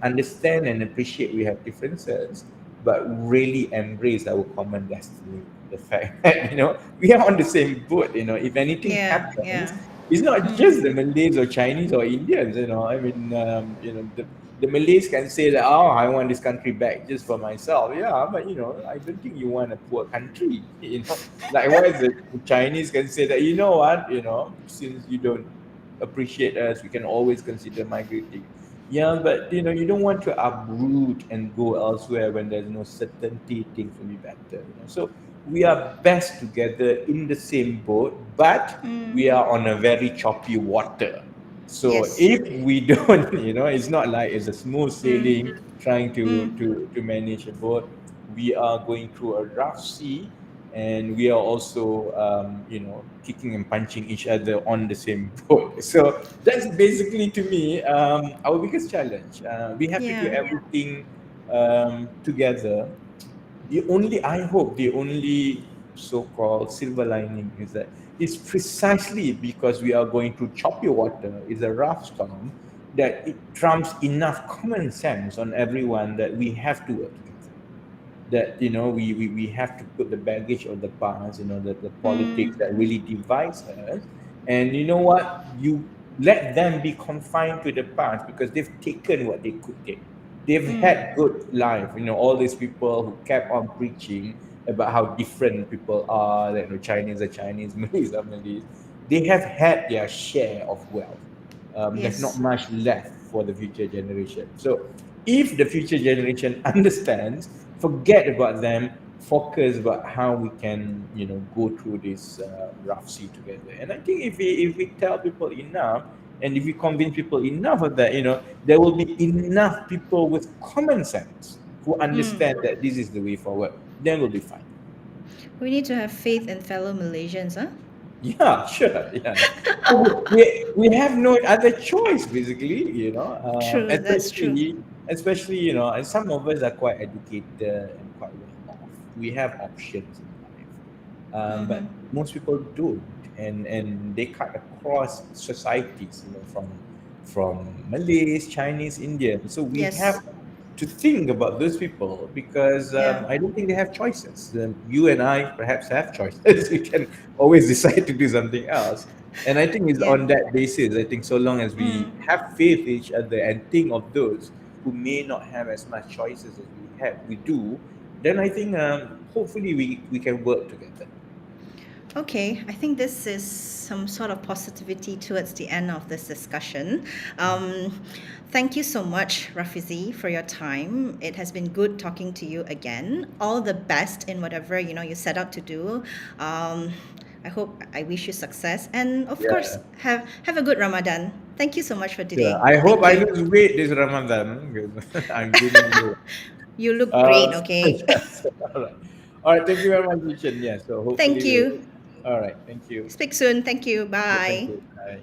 Speaker 2: understand and appreciate we have differences, but really embrace our common destiny. The fact that we are on the same boat. If anything happens, it's not just the Malays or Chinese or Indians. The Malays can say that, oh, I want this country back just for myself. Yeah, but I don't think you want a poor country. Likewise, the Chinese can say that, what, since you don't appreciate us, we can always consider migrating. Yeah, but you don't want to uproot and go elsewhere when there's no certainty things will be better. So we are best together in the same boat, but we are on a very choppy water. So
Speaker 1: Yes.
Speaker 2: if we don't, it's not like it's a smooth sailing trying to manage a boat. We are going through a rough sea, and we are also, kicking and punching each other on the same boat. So that's basically, to me, our biggest challenge. We have to do
Speaker 1: Yeah.
Speaker 2: everything together. I hope the only so-called silver lining is that it's precisely because we are going through choppy water, is a rough storm, that it trumps enough common sense on everyone that we have to work together. That we have to put the baggage of the past, the politics that really divides us, and you know what, you let them be confined to the past because they've taken what they could take. They've had good life, all these people who kept on preaching about how different people are, that Chinese are Chinese, Malays are Malays. They have had their share of wealth. There's not
Speaker 1: Yes.
Speaker 2: much left for the future generation. So if the future generation understands, forget about them, focus about how we can, go through this rough sea together. And I think if we tell people enough, and if we convince people enough of that, there will be enough people with common sense who understand that this is the way forward. Then we'll be fine.
Speaker 1: We need to have faith in fellow Malaysians, huh?
Speaker 2: Yeah, sure. Yeah. We have no other choice, basically,
Speaker 1: True, that's true.
Speaker 2: especially, and some of us are quite educated and quite well off. We have options in life. But most people don't, and they cut across societies, from Malays, Chinese, Indians. So we
Speaker 1: Yes.
Speaker 2: have to think about those people because
Speaker 1: Yeah.
Speaker 2: I don't think they have choices. You and I perhaps have choices. We can always decide to do something else. And I think it's
Speaker 1: Yeah.
Speaker 2: on that basis. I think so long as we have faith in each other and think of those who may not have as much choices as we do, then I think hopefully we can work together.
Speaker 1: Okay, I think this is some sort of positivity towards the end of this discussion. Thank you so much, Rafizi, for your time. It has been good talking to you again. All the best in whatever you set out to do. I wish you success, and of course, have a good Ramadan. Thank you so much for today.
Speaker 2: Yeah, I hope I
Speaker 1: Thank you.
Speaker 2: lose weight this Ramadan because I'm gaining weight.
Speaker 1: You look great. Okay.
Speaker 2: Yes. All right. Thank you very much, Richard. Yeah. So
Speaker 1: Thank
Speaker 2: hopefully
Speaker 1: you.
Speaker 2: all right. Thank you.
Speaker 1: Speak soon. Thank you.
Speaker 2: Yeah, thank
Speaker 1: Bye.
Speaker 2: you. Bye.